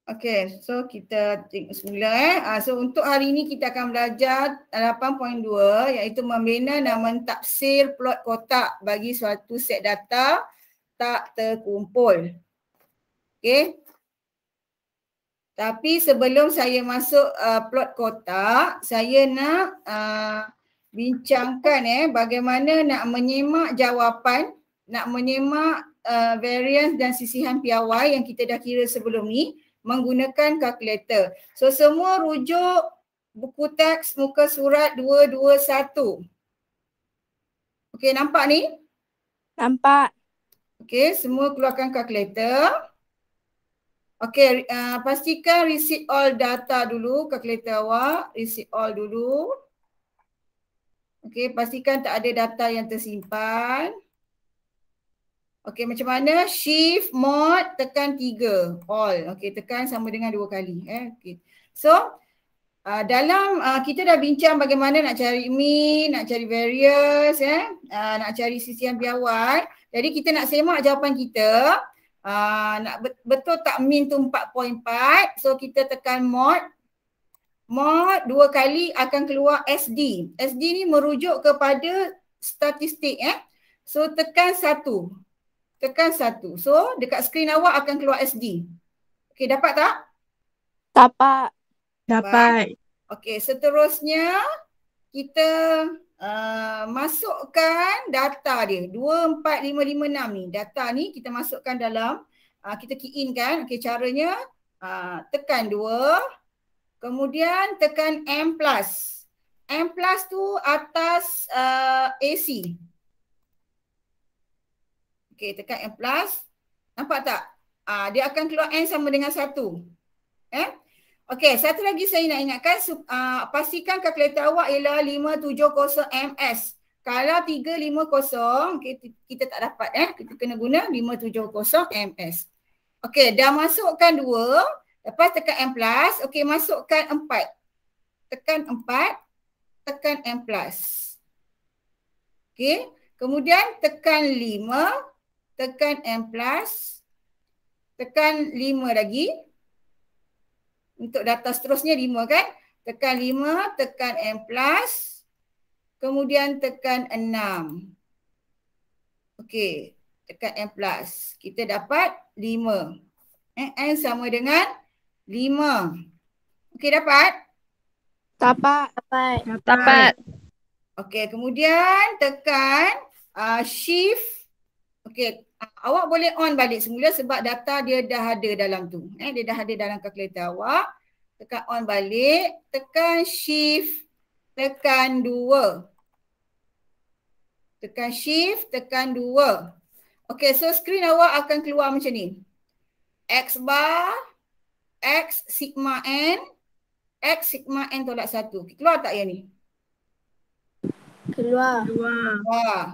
Okey, so kita tengok semula. So untuk hari ini kita akan belajar 8.2 iaitu membina dan mentafsir plot kotak bagi suatu set data tak terkumpul. Okey. Tapi sebelum saya masuk plot kotak, saya nak bincangkan bagaimana nak menyemak jawapan, nak menyemak variance dan sisihan piawai yang kita dah kira sebelum ni menggunakan kalkulator. So semua rujuk buku teks muka surat 221. Okey, nampak ni? Nampak. Okey, semua keluarkan kalkulator. Okey, pastikan receipt all data dulu, kalkulator awak, receipt all dulu. Okey, pastikan tak ada data yang tersimpan. Okey, macam mana? Shift, mod, tekan 3, all. Okey, tekan sama dengan 2 kali. Okey. So, dalam kita dah bincang bagaimana nak cari mean, nak cari variance, nak cari sisihan piawai. Jadi kita nak semak jawapan kita. Nak betul tak mean tu 4.4. So, kita tekan mod. Mod 2 kali akan keluar SD. SD ni merujuk kepada statistik. So, tekan 1. Tekan 1. So, dekat skrin awak akan keluar SD. Okey, dapat tak? Dapat. Dapat. Okey, seterusnya kita masukkan data dia. 24556 ni. Data ni kita masukkan dalam, kita key in kan. Okey, caranya tekan 2. Kemudian tekan M+. M+ tu atas AC. Okey, tekan M+. Nampak tak? Dia akan keluar N sama dengan 1. Okey, satu lagi saya nak ingatkan, pastikan kalkulator awak ialah 570 ms. Kalau 350, kita tak dapat. Kita kena guna 570 ms. Okey, dah masukkan 2. Lepas tekan M+. Okey, masukkan 4. Tekan 4. Tekan M+. Okey, kemudian tekan 5. Tekan M+, tekan 5 lagi. Untuk data seterusnya 5 kan. Tekan 5, tekan M+, kemudian tekan 6. Okey, tekan M+. Kita dapat 5. N sama dengan 5. Okey, dapat? Dapat. Dapat. Okey, kemudian tekan shift. Okey, awak boleh on balik semula sebab data dia dah ada dalam tu. Dia dah ada dalam kalkulator awak. Tekan on balik, tekan shift, tekan 2. Tekan shift, tekan 2. Okey, so skrin awak akan keluar macam ni. X bar, X sigma N, X sigma N tolak 1. Keluar tak yang ni? Keluar.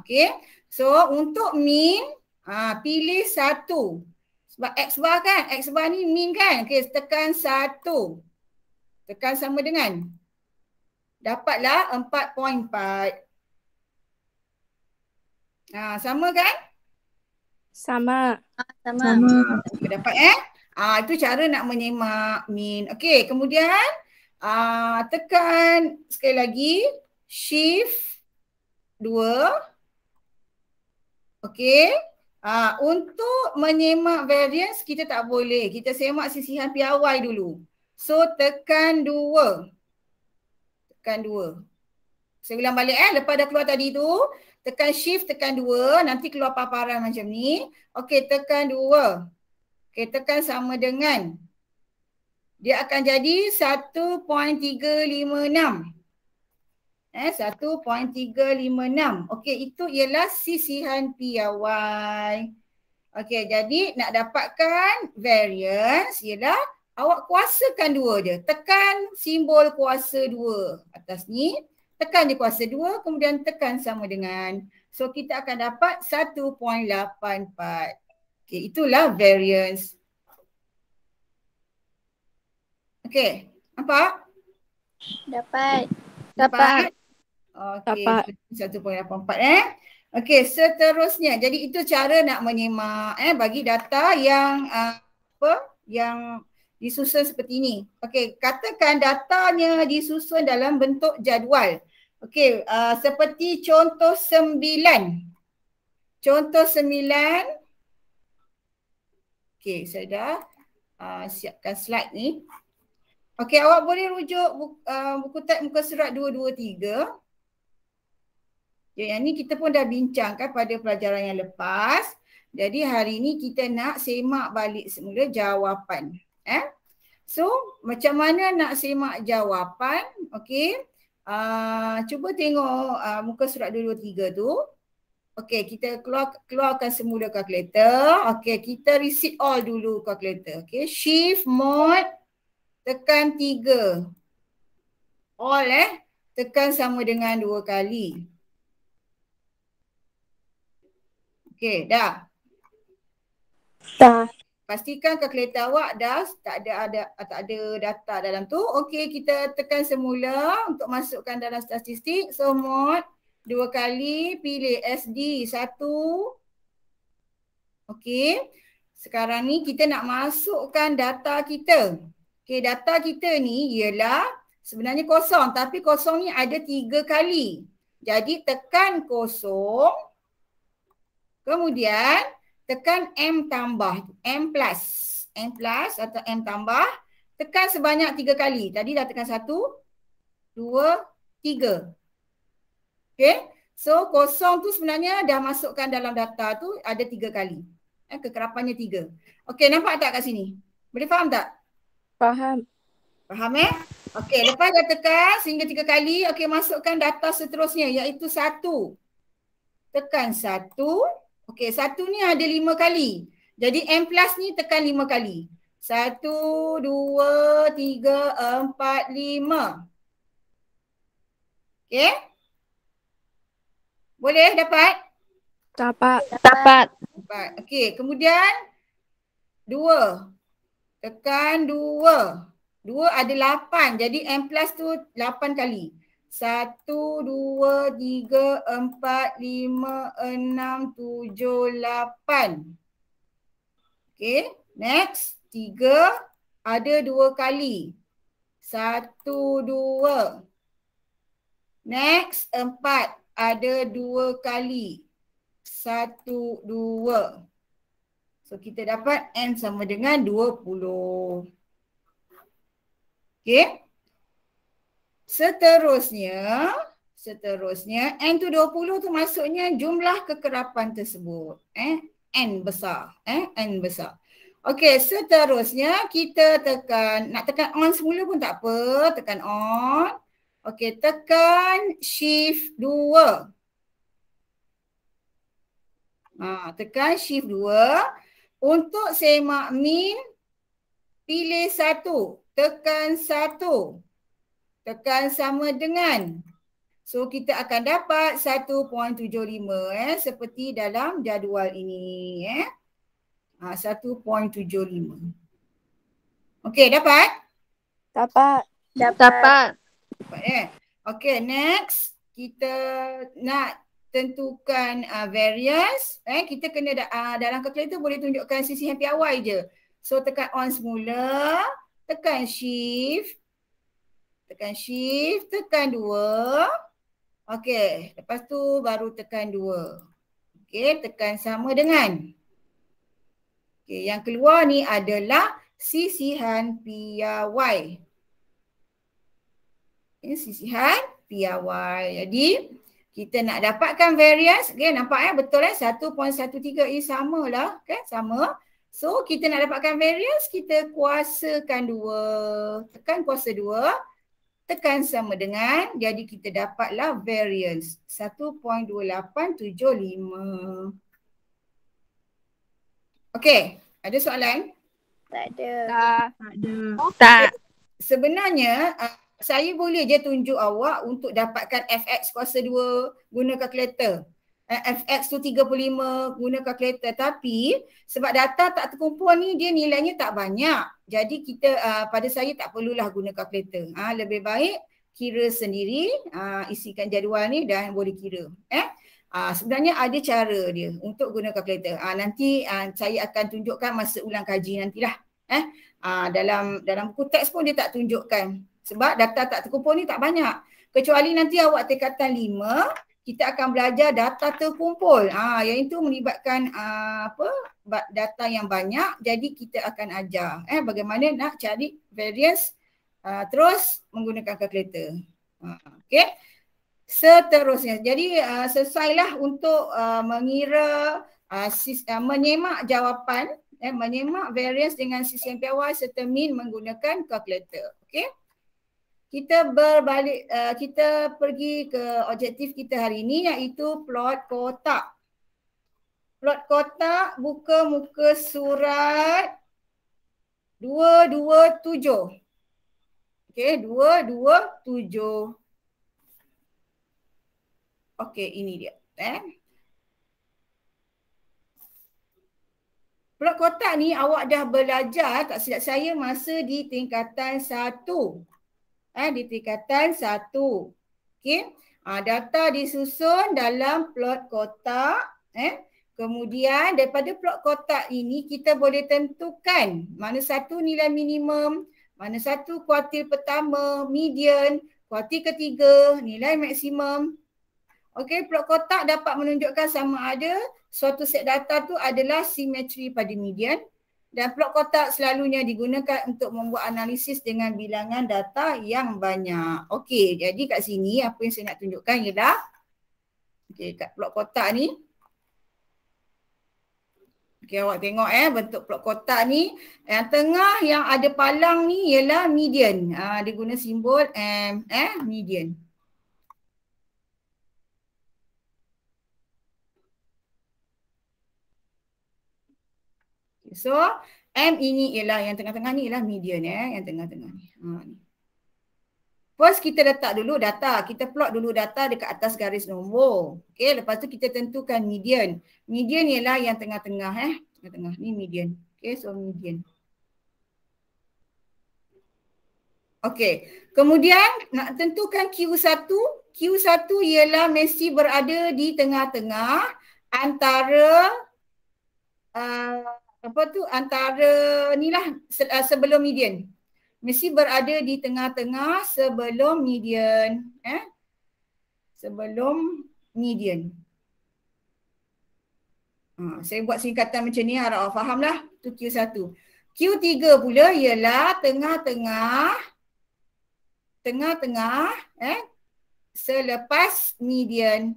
Okey. So untuk mean, pilih 1. Sebab X bar kan, X bar ni mean kan. Okey, tekan 1. Tekan sama dengan. Dapatlah 4.4. Sama kan? Sama. Dapat itu cara nak menyemak mean. Okey, kemudian tekan sekali lagi shift 2. Okey. Untuk menyemak variance kita tak boleh. Kita semak sisihan piawai dulu. So tekan 2. Tekan 2. Saya ulang balik lepas dah keluar tadi tu, tekan shift, tekan 2, nanti keluar paparan macam ni. Okey, tekan 2. Okey, tekan sama dengan. Dia akan jadi 1.356. 1.356. Okey, itu ialah sisihan piawai. Okey, jadi nak dapatkan variance ialah awak kuasakan 2 je. Tekan simbol kuasa 2 atas ni. Tekan je kuasa 2, kemudian tekan sama dengan. So, kita akan dapat 1.84. Okey, itulah variance. Okey, nampak? Dapat. Okey, 1.84 Okey, seterusnya. Jadi itu cara nak menyemak bagi data yang disusun seperti ini. Okey, katakan datanya disusun dalam bentuk jadual. Okey, seperti contoh 9. Contoh 9. Okey, saya dah siapkan slide ni. Okey, awak boleh rujuk buku teks muka surat 223. Yang ni kita pun dah bincangkan pada pelajaran yang lepas. Jadi hari ni kita nak semak balik semula jawapan. So, macam mana nak semak jawapan? Okey. Cuba tengok muka surat 223 tu. Okey, kita keluarkan semula kalkulator. Okey, kita reset all dulu kalkulator. Okey, shift mode tekan 3. All tekan sama dengan 2 kali. Okey, dah. Dah. Pastikan kalkulator awak dah tak ada data dalam tu. Okey, kita tekan semula untuk masukkan dalam statistik. So mode 2 kali, pilih SD 1. Okey. Sekarang ni kita nak masukkan data kita. Okey, data kita ni ialah sebenarnya kosong, tapi kosong ni ada 3 kali. Jadi tekan kosong. Kemudian tekan M tambah, M plus atau M tambah. Tekan sebanyak 3 kali. Tadi dah tekan 1, 2, 3. Okay. So kosong tu sebenarnya dah masukkan dalam data tu ada 3 kali. Kekerapannya 3. Okay, nampak tak kat sini? Boleh faham tak? Faham. Faham Okey, lepas dah tekan sehingga 3 kali, okey, masukkan data seterusnya iaitu 1. Tekan 1. Okey, 1 ni ada 5 kali. Jadi M plus ni tekan 5 kali. 1, 2, 3, 4, 5. Okey? Boleh dapat? Dapat. Okey, kemudian 2. Tekan 2. 2 ada 8. Jadi M plus tu 8 kali. 1, 2, 3, 4, 5, 6, 7, 8. Okey, next. 3 ada 2 kali. 1, 2. Next, 4 ada 2 kali. 1, 2. So kita dapat N sama dengan 20. Okey. Seterusnya N tu 20 tu maksudnya jumlah kekerapan tersebut. N besar. N besar. Okey, seterusnya kita nak tekan on semula pun tak apa. Tekan on. Okey, tekan shift 2. Tekan shift 2. Untuk semak min, pilih 1. Tekan 1. Tekan sama dengan. So kita akan dapat 1.75 seperti dalam jadual ini 1.75. Okey, dapat? Dapat. Okey, next kita nak tentukan variance. Kita kena dalam kalkulator boleh tunjukkan sisihan piawai je. So tekan on semula, tekan shift. Tekan 2. Okey, lepas tu baru tekan 2. Okey, tekan sama dengan. Okey, yang keluar ni adalah sisihan piawai. Ini sisihan piawai. Jadi kita nak dapatkan variance. Okay, nampak betul 1.13 ini samalah. Okay, sama. So kita nak dapatkan variance, kita kuasakan 2. Tekan kuasa 2. Tekan sama dengan, jadi kita dapatlah variance 1.2875. Okey, ada soalan? Tak ada. Tak. Sebenarnya saya boleh je tunjuk awak untuk dapatkan fx kuasa 2 guna kalkulator. Fx tu 35 guna kalkulator, tapi sebab data tak terkumpul ni dia nilainya tak banyak. Jadi kita pada saya tak perlulah guna kalkulator. Lebih baik kira sendiri, isikan jadual ni dan boleh kira. Sebenarnya ada cara dia untuk guna kalkulator. Nanti saya akan tunjukkan masa ulang kaji nantilah. Dalam buku teks pun dia tak tunjukkan. Sebab data tak terkumpul ni tak banyak. Kecuali nanti awak tingkatan 5, kita akan belajar data terkumpul. Yang itu melibatkan data yang banyak. Jadi kita akan ajar bagaimana nak cari variance terus menggunakan kalkulator. Okey. Seterusnya. Jadi selesailah untuk mengira menyemak jawapan, menyemak variance dengan sisi MPY serta mean menggunakan kalkulator. Okey. Kita berbalik, kita pergi ke objektif kita hari ini iaitu plot kotak. Plot kotak, buka muka surat 227. Okey, 227. Okey, ini dia. Plot kotak ni awak dah belajar tak silap saya masa di tingkatan 1. Di tingkatan 1. Okey. Data disusun dalam plot kotak. Kemudian daripada plot kotak ini kita boleh tentukan mana satu nilai minimum, mana satu kuartil pertama, median, kuartil ketiga, nilai maksimum. Okey, plot kotak dapat menunjukkan sama ada suatu set data tu adalah simetri pada median. Dan plot kotak selalunya digunakan untuk membuat analisis dengan bilangan data yang banyak. Okey, jadi kat sini apa yang saya nak tunjukkan ialah kat plot kotak ni. Okey, awak tengok bentuk plot kotak ni. Yang tengah yang ada palang ni ialah median. Dia guna simbol M, median. So, M ini ialah yang tengah-tengah ni ialah median yang tengah-tengah ni. First kita letak dulu data. Kita plot dulu data dekat atas garis nombor. Okey, lepas tu kita tentukan median. Median ialah yang tengah-tengah tengah-tengah ni median. Okey, so median. Okey, kemudian nak tentukan Q1. Q1 ialah mesti berada di tengah-tengah antara antara inilah sebelum median. Mesti berada di tengah-tengah sebelum median. Sebelum median. Saya buat singkatan macam ni, harap awak fahamlah. Itu Q1. Q3 pula ialah tengah-tengah selepas median.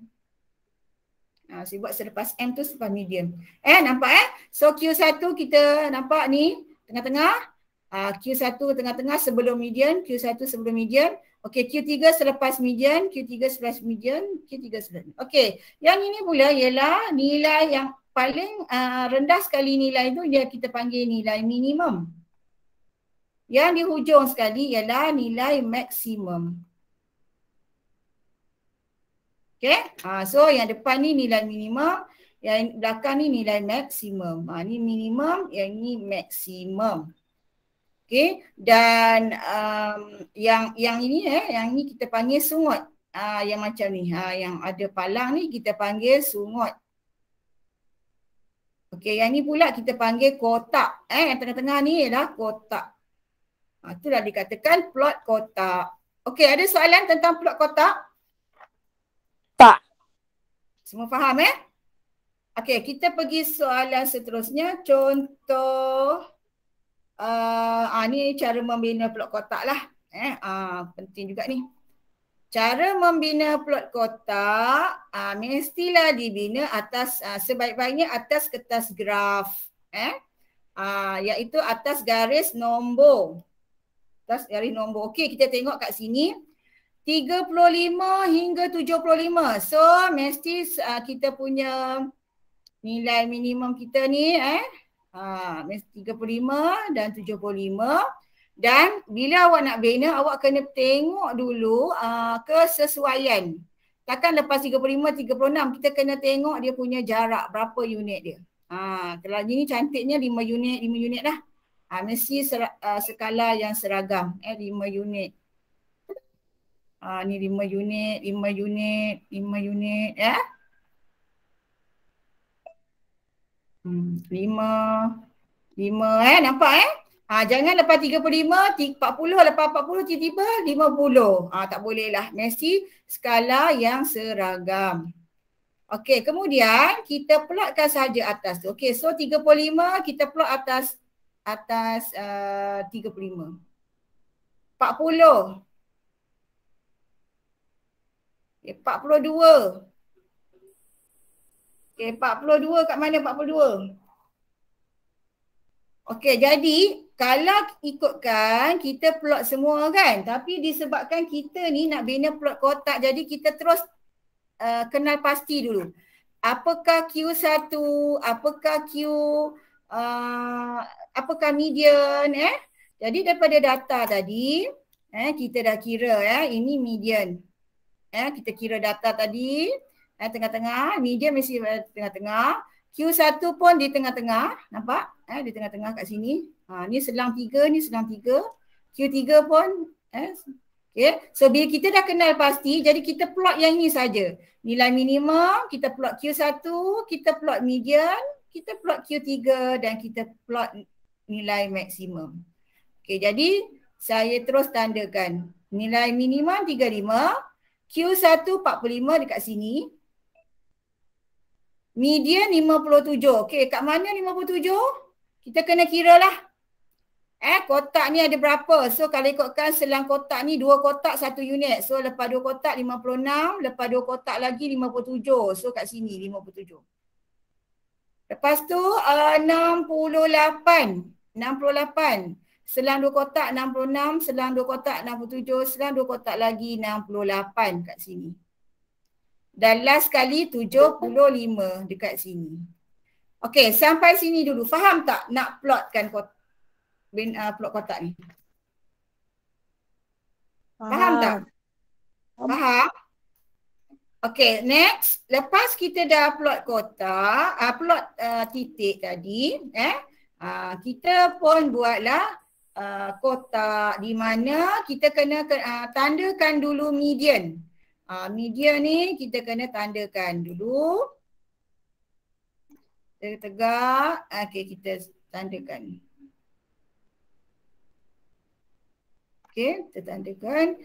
Saya buat selepas M tu selepas median. Nampak So Q1 kita nampak ni tengah-tengah. Q1 tengah-tengah sebelum median. Q1 sebelum median. Okey, Q3 selepas median. Q3 selepas median. Q3 selepas. Okey, yang ini pula ialah nilai yang paling rendah sekali nilai tu dia kita panggil nilai minimum. Yang di hujung sekali ialah nilai maksimum. Okay, so yang depan ni nilai minimum, yang belakang ni nilai maksimum. Ni minimum, yang ni maksimum. Okay, dan yang ini yang ni kita panggil sungut. Yang macam ni, yang ada palang ni kita panggil sungut. Okay, yang ni pula kita panggil kotak. Yang tengah-tengah ni ialah kotak. Itulah dikatakan plot kotak. Okay, ada soalan tentang plot kotak? Tak. Semua faham Okey, kita pergi soalan seterusnya. Contoh ni cara membina plot kotak lah. Penting juga ni. Cara membina plot kotak mestilah dibina atas sebaik-baiknya atas kertas graf. Iaitu atas garis nombor. Atas garis nombor. Okey, kita tengok kat sini. 35 hingga 75. So mesti kita punya nilai minimum kita ni mesti 35 dan 75. Dan bila awak nak bina, awak kena tengok dulu kesesuaian. Takkan lepas 35, 36 kita kena tengok dia punya jarak berapa unit dia. Kalau ni cantiknya 5 unit lah. Mesti skala yang seragam 5 unit. Ni 5 unit, 5 unit, 5 unit 5 nampak Jangan lepas 35, 40, lepas 40 tiba-tiba 50. Tak boleh lah. Mesti skala yang seragam. Okey, kemudian kita plotkan saja atas tu. Okey, so 35 kita plot atas 35. 40. Okay, 42. Okey, 42 kat mana 42? Okey, jadi kalau ikutkan kita plot semua kan, tapi disebabkan kita ni nak bina plot kotak, jadi kita terus kenal pasti dulu. Apakah Q1, apakah apakah median Jadi daripada data tadi kita dah kira ini median. Kita kira data tadi tengah-tengah, median mesti tengah-tengah. Q1 pun di tengah-tengah, nampak? Di tengah-tengah kat sini. Ni selang 3, ni selang 3. Q3 pun okay. So bila kita dah kenal pasti, jadi kita plot yang ini saja. Nilai minimum, kita plot Q1, kita plot median, kita plot Q3 dan kita plot nilai maksimum. Okay, jadi saya terus tandakan. Nilai minimum 35, Q1 45 dekat sini. Median 57. Okey, kat mana 57? Kita kena kira lah. Kotak ni ada berapa? So kalau ikutkan selang kotak ni 2 kotak 1 unit. So lepas 2 kotak 56, lepas 2 kotak lagi 57. So kat sini 57. Lepas tu 68. 68. Selang 2 kotak 66, selang 2 kotak 67, selang 2 kotak lagi 68 kat sini. Dan last kali 75 dekat sini. Okey, sampai sini dulu. Faham tak nak plotkan plot kotak ni? Faham tak? Faham? Okey, next. Lepas kita dah plot kotak, plot titik tadi, kita pun buatlah kotak di mana kita kena tandakan dulu median. Median ni kita kena tandakan dulu. Tegak. Okey, kita tandakan. Okey, kita tandakan.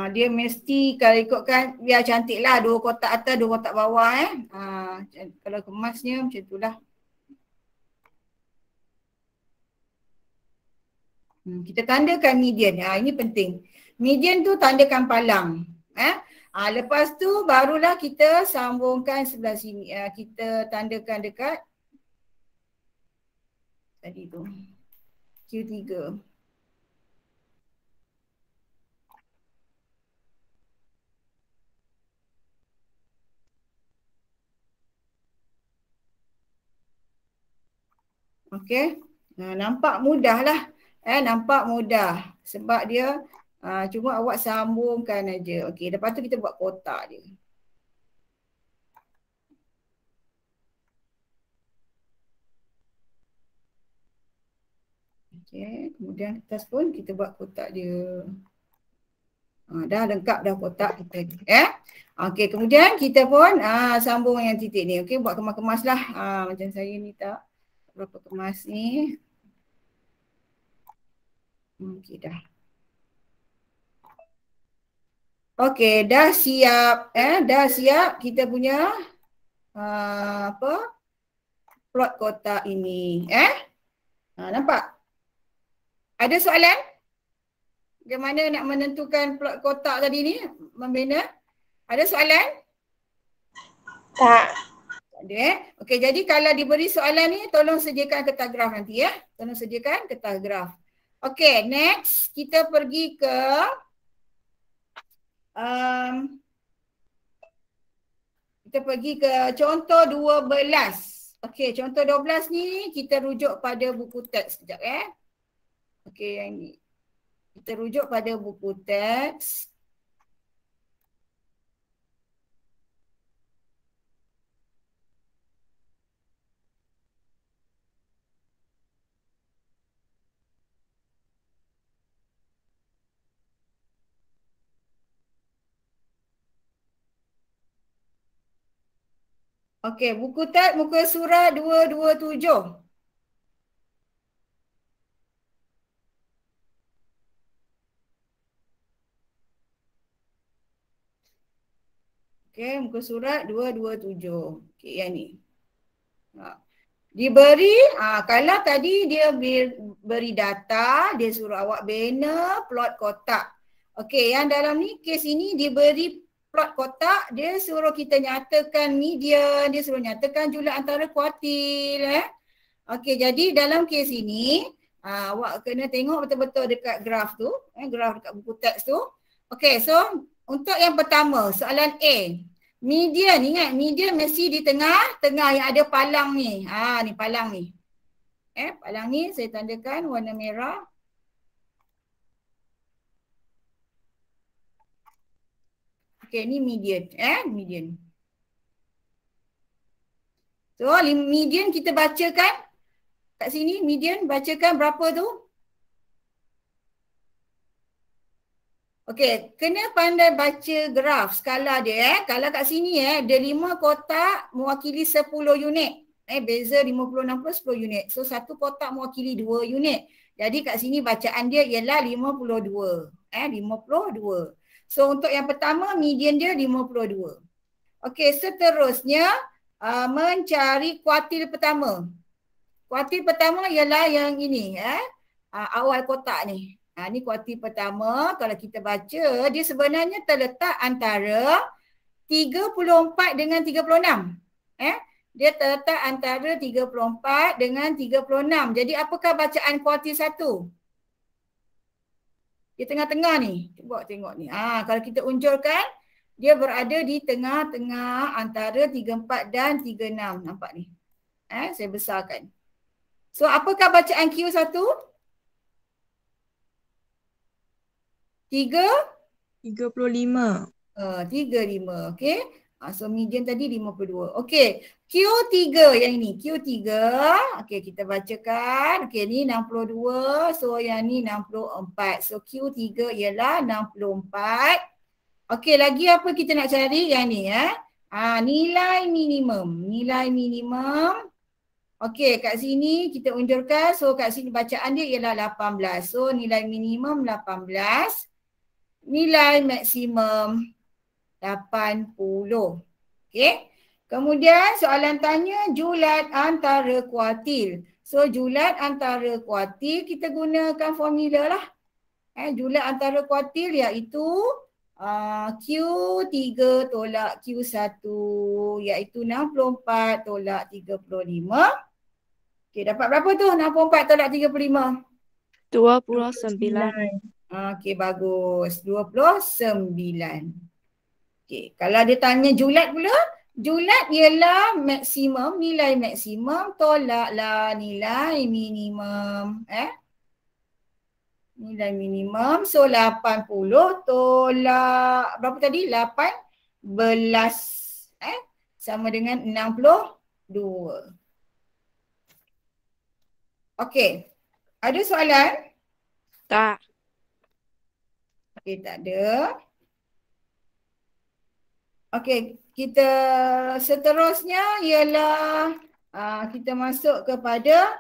Dia mesti kalau ikutkan biar cantik lah. 2 kotak atas, 2 kotak bawah. Kalau kemasnya macam itulah. Kita tandakan median. Ini penting. Median tu tandakan palang. Lepas tu barulah kita sambungkan sebelah sini. Kita tandakan dekat tadi tu. Q3. Okey. Nampak mudah lah. Nampak mudah. Sebab dia cuma awak sambungkan aja. Okey, lepas tu kita buat kotak dia. Okey, kemudian atas pun kita buat kotak dia. Dah lengkap dah kotak kita. Okey, kemudian kita pun sambung yang titik ni. Okey, buat kemas-kemas lah. Macam saya ni tak berapa kemas ni. Okey, dah. Okey, dah siap. Dah siap kita punya plot kotak ini. Nampak? Ada soalan? Bagaimana nak menentukan plot kotak tadi ni? Membina? Ada soalan? Tak. Tak ada Okey, jadi kalau diberi soalan ni tolong sediakan kertas graf nanti Tolong sediakan kertas graf. Okey, next kita pergi ke kita pergi ke contoh 12. Okey, contoh 12 ni kita rujuk pada buku teks sekejap Okey, yang ni. Kita rujuk pada buku teks. Okey, buku teks muka surat 227. Okey, muka surat 227. Okey, yang ni. Diberi, kalau tadi dia beri data, dia suruh awak bina plot kotak. Okey, yang dalam ni kes ini diberi plot kotak, dia suruh kita nyatakan median, dia suruh nyatakan jumlah antara kuartil. Okey, jadi dalam kes ini, awak kena tengok betul-betul dekat graf tu, graf dekat buku teks tu. Okey, so untuk yang pertama, soalan A. Median, ingat median mesti di tengah-tengah yang ada palang ni. Ni palang ni. Palang ni saya tandakan warna merah. Okey, ni median. Median. So, median kita bacakan. Kat sini median bacakan berapa tu? Okey, kena pandai baca graf skala dia. Kalau kat sini ada 5 kotak mewakili 10 unit. Beza 50-60 10 unit. So satu kotak mewakili 2 unit. Jadi kat sini bacaan dia ialah 52. 52. So untuk yang pertama median dia 52. Okey, seterusnya mencari kuartil pertama. Kuartil pertama ialah yang ini, awal kotak ni. Ni kuartil pertama, kalau kita baca, dia sebenarnya terletak antara 34 dengan 36. Dia terletak antara 34 dengan 36. Jadi apakah bacaan kuartil 1? Di tengah-tengah ni. Cuba tengok ni. Kalau kita unjurkan, dia berada di tengah-tengah antara 34 dan 36. Nampak ni? Saya besarkan. So apakah bacaan Q1? 35. 35. Okey. So median tadi 52. Okey. Q3 yang ini. Q3. Okey, kita bacakan. Okey, ni 62. So yang ni 64. So Q3 ialah 64. Okey, lagi apa kita nak cari? Yang ni nilai minimum. Nilai minimum. Okey, kat sini kita unjurkan. So kat sini bacaan dia ialah 18. So nilai minimum 18. Nilai maksimum 80. Okey. Kemudian soalan tanya julat antara kuartil. So julat antara kuartil kita gunakan formula lah. Julat antara kuartil iaitu Q3 tolak Q1 iaitu 64 tolak 35. Okey, dapat berapa tu? 64 tolak 35. 29. Okey, bagus. 29. Okey, kalau dia tanya julat pula, julat ialah maksimum, nilai maksimum tolaklah nilai minimum. Nilai minimum. So 80 tolak berapa tadi? 18. Sama dengan 62. Okey. Ada soalan? Tak. Okey, tak ada. Okey, kita seterusnya ialah kita masuk kepada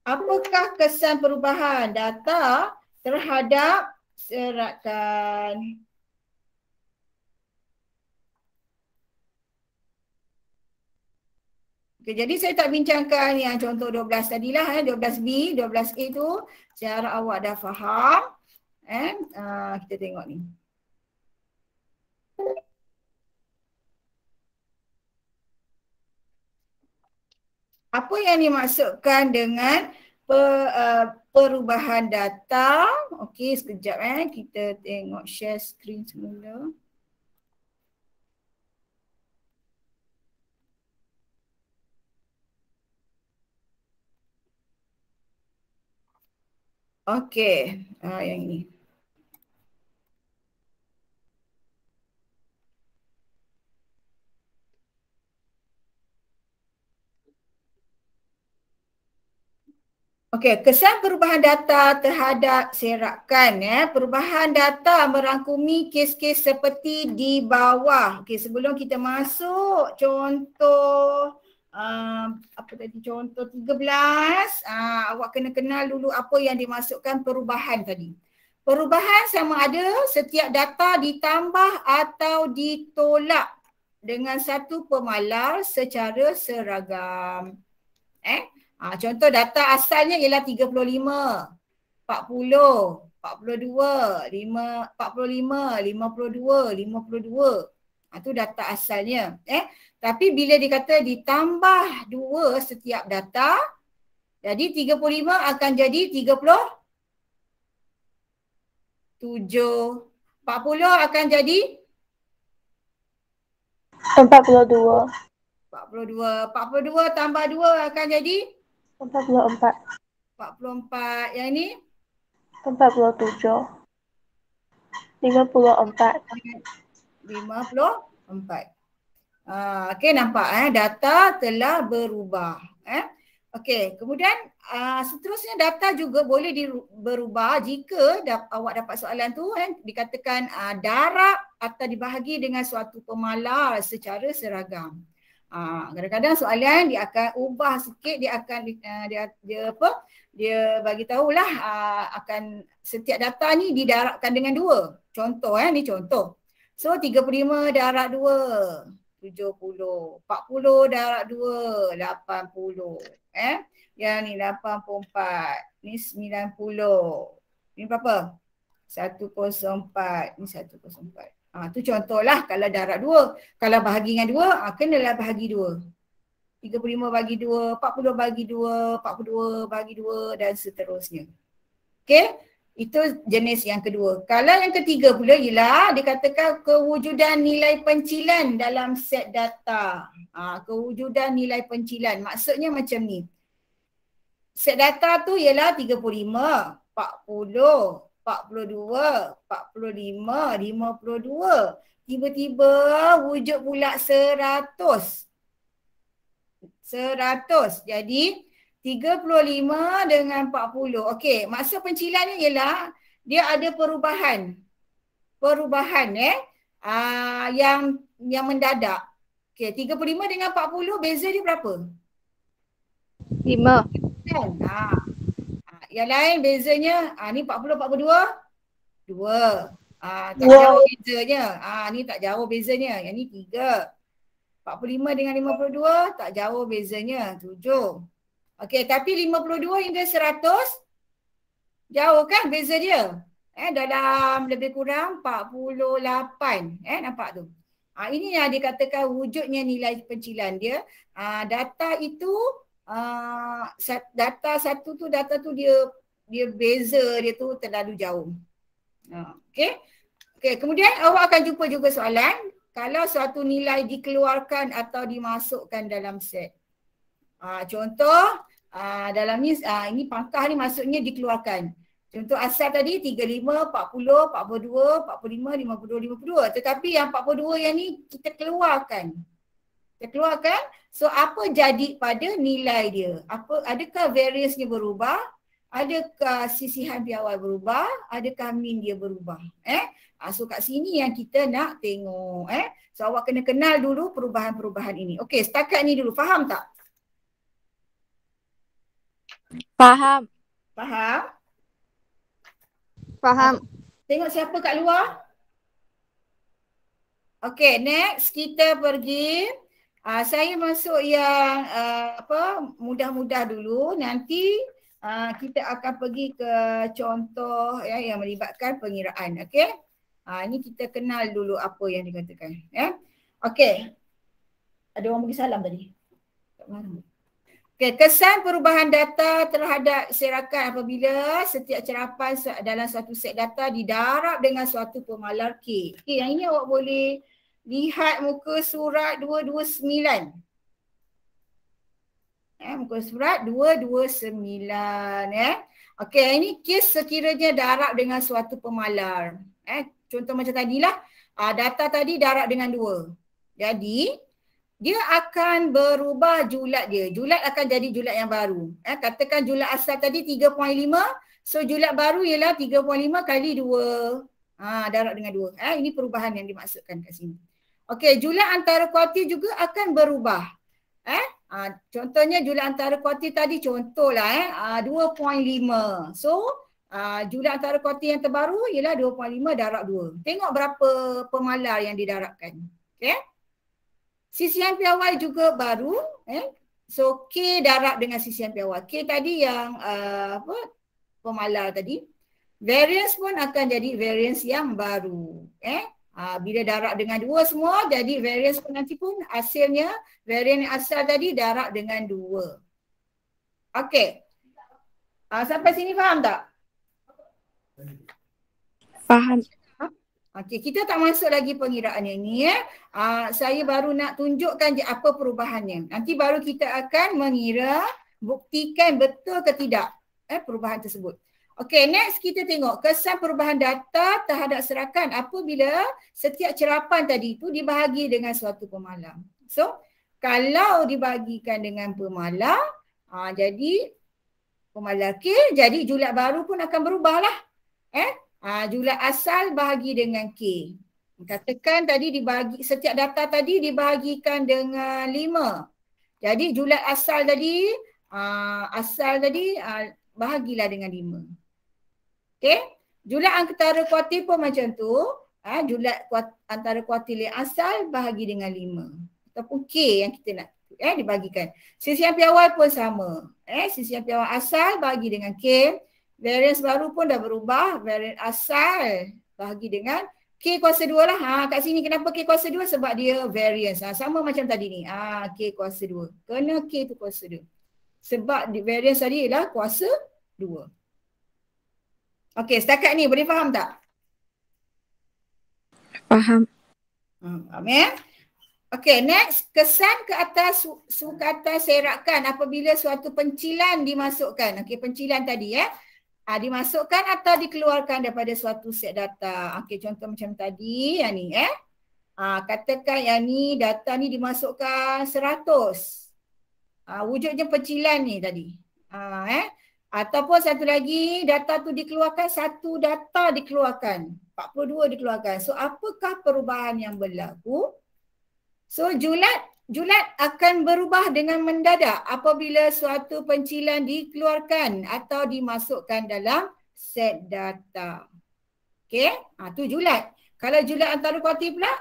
apakah kesan perubahan data terhadap serakan. Okay, jadi saya tak bincangkan yang contoh 12 tadilah, 12B, 12A tu saya harap awak dah faham. Kita tengok ni. Apa yang dimaksudkan dengan perubahan data? Okey, sekejap kita tengok share screen semula. Okey, yang ini. Okey, kesan perubahan data terhadap serakan. Perubahan data merangkumi kes-kes seperti di bawah. Okey, sebelum kita masuk contoh apa tadi, contoh 13, awak kena kenal dulu apa yang dimasukkan perubahan tadi. Perubahan sama ada setiap data ditambah atau ditolak. dengan satu pemalar secara seragam. Contoh data asalnya ialah 35, 40, 42, 45, 52, 52. Itu data asalnya. Tapi bila dikata ditambah 2 setiap data, jadi 35 akan jadi 37. 40 akan jadi 42. 42 tambah 2 akan jadi 44. 44. Yang ni 47. 54. 54. Okey, nampak data telah berubah. Okey, kemudian seterusnya data juga boleh berubah jika awak dapat soalan tu dikatakan darab atau dibahagi dengan suatu pemalar secara seragam. Kadang-kadang soalan dia akan ubah sikit, dia akan dia bagi tahulah akan setiap data ni didarabkan dengan 2. Contoh ni contoh. So 35 darab 2 70, 40 darab 2 80. Yang ni 84, ni 90. Ni berapa? 104, ni 104. Tu contohlah kalau darab 2. Kalau bahagi dengan 2, kenalah bahagi 2. 35 bagi 2, 40 bagi 2, 42 bagi 2 dan seterusnya. Okey, itu jenis yang kedua. Kalau yang ketiga pula ialah dikatakan kewujudan nilai pencilan dalam set data. Kewujudan nilai pencilan. Maksudnya macam ni. Set data tu ialah 35, 40, 42, 45, 52. Tiba-tiba wujud pula 100. 100. Jadi 35 dengan 40. Okey, maksud pencilan ni ialah dia ada perubahan. Perubahan yang mendadak. Okey, 35 dengan 40 beza dia berapa? 5. Kan? Yang lain bezanya ni 40 42 2. Tak jauh bezanya. Ni tak jauh bezanya. Yang ni 3. 45 dengan 52 tak jauh bezanya. 7. Okey, tapi 52 hingga 100 jauh kan beza dia? Dalam lebih kurang 48. Nampak tu? Ini yang dikatakan wujudnya nilai pencilan dia. Data itu data satu tu dia beza dia tu terlalu jauh. Okey. Okey, kemudian awak akan jumpa juga soalan kalau suatu nilai dikeluarkan atau dimasukkan dalam set. Contoh dalam ni ini pangkah ni maksudnya dikeluarkan. Contoh asal tadi 35, 40, 42, 45, 52, 52. Tetapi yang 42 yang ni kita keluarkan. Kita keluarkan. So apa jadi pada nilai dia? Adakah variance-nya berubah? Adakah sisihan biawai berubah? Adakah mean dia berubah? So kat sini yang kita nak tengok. So awak kena kenal dulu perubahan-perubahan ini. Okey, setakat ni dulu. Faham tak? Faham. Faham? Faham. Tengok siapa kat luar. Okey, next kita pergi. Saya masuk yang mudah-mudah dulu. Nanti kita akan pergi ke contoh yang melibatkan pengiraan. Okey. Ini kita kenal dulu apa yang dikatakan. Okey. Ada orang bagi salam tadi. Tak mana? Okay, kesan perubahan data terhadap serakan apabila setiap cerapan dalam satu set data didarab dengan suatu pemalar K. Okay, yang ini awak boleh lihat muka surat 229. Muka surat 229. Okey, ini kes sekiranya darab dengan suatu pemalar. Contoh macam tadilah, data tadi darab dengan 2. Jadi dia akan berubah julat dia. Julat akan jadi julat yang baru. Katakan julat asal tadi 3.5. So julat baru ialah 3.5 kali 2. Darab dengan 2. Ini perubahan yang dimaksudkan kat sini. Okey, julat antara kuartil juga akan berubah. Contohnya julat antara kuartil tadi contohlah 2.5. So julat antara kuartil yang terbaru ialah 2.5 darab 2. Tengok berapa pemalar yang didarabkan. Okey. Sisian piawai juga baru. So K darab dengan sisian piawai. K tadi yang pemalar tadi. Variance pun akan jadi variance yang baru. Bila darab dengan 2 semua, jadi variance pun nanti pun hasilnya variance yang asal tadi darab dengan 2. Okey. Sampai sini faham tak? Faham. Okey, kita tak masuk lagi pengiraannya ni. Saya baru nak tunjukkan je apa perubahannya. Nanti baru kita akan mengira, buktikan betul ke tidak perubahan tersebut. Okey, next kita tengok kesan perubahan data terhadap serakan apabila setiap cerapan tadi tu dibahagi dengan suatu pemalar. So, kalau dibahagikan dengan pemalar, jadi pemalar K, jadi julat baru pun akan berubah lah. Julat asal bahagi dengan K. Katakan tadi dibagi, setiap data tadi dibahagikan dengan 5. Jadi julat asal tadi, bahagilah dengan 5. Okey, julat antara kuartil pun macam tu. Julat antara kuartil yang asal bahagi dengan 5. Ataupun K yang kita nak dibagikan. Sisian piawai pun sama. Sisian piawai asal bahagi dengan K. Variance baru pun dah berubah. Variance asal bahagi dengan K kuasa 2 lah. Kat sini kenapa K kuasa 2? Sebab dia variance. Sama macam tadi ni. K kuasa 2. Kena K tu kuasa 2. Sebab variance tadi ialah kuasa 2. Okey, setakat ni boleh faham tak? Faham. Faham ya? Okey, next. Kesan ke atas sukatan serakan apabila suatu pencilan dimasukkan. Okey, pencilan tadi dimasukkan atau dikeluarkan daripada suatu set data. Okey, contoh macam tadi yang ni katakan yang ni data ni dimasukkan 100. Wujudnya pencilan ni tadi. Ataupun satu lagi data tu dikeluarkan, satu data dikeluarkan, 42 dikeluarkan. So apakah perubahan yang berlaku? So julat akan berubah dengan mendadak apabila suatu pencilan dikeluarkan atau dimasukkan dalam set data. Okey, tu julat. Kalau julat antara kuartil pula,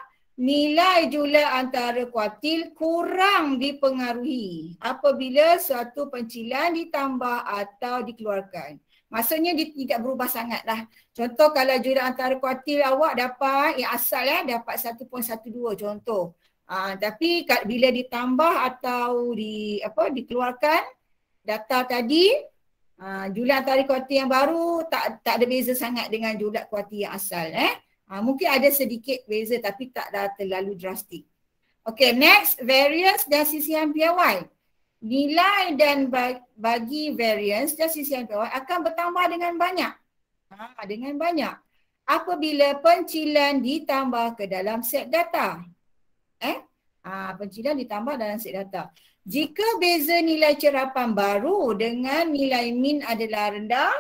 nilai julat antara kuartil kurang dipengaruhi apabila suatu pencilan ditambah atau dikeluarkan. Maksudnya dia tidak berubah sangat lah. Contoh kalau julat antara kuartil awak dapat yang asal dapat 1.12 contoh. Tapi bila ditambah atau dikeluarkan data tadi, julat antara kuartil yang baru tak ada beza sangat dengan julat kuartil yang asal. Mungkin ada sedikit beza tapi tak dah terlalu drastik. Okay, next, variance dan sisian piawai. Nilai dan bagi variance dan sisian piawai akan bertambah dengan banyak. Dengan banyak. Apabila pencilan ditambah ke dalam set data. Pencilan ditambah dalam set data. Jika beza nilai cerapan baru dengan nilai min adalah rendah,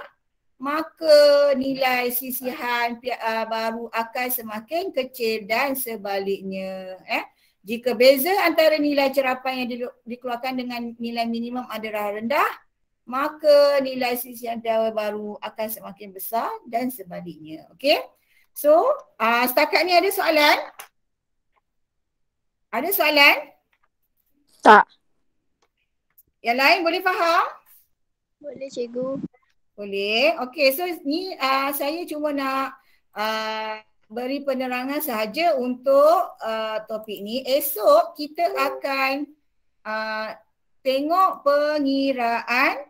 maka nilai sisihan baru akan semakin kecil dan sebaliknya. Jika beza antara nilai cerapan yang dikeluarkan dengan nilai minimum adalah rendah, maka nilai sisihan piawai baru akan semakin besar dan sebaliknya. Okey. So, setakat ni ada soalan? Ada soalan? Tak. Yang lain boleh faham? Boleh, cikgu. Boleh. Okey, so ni saya cuma nak beri penerangan sahaja untuk topik ni. Esok kita akan tengok pengiraan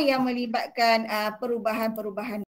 yang melibatkan perubahan-perubahan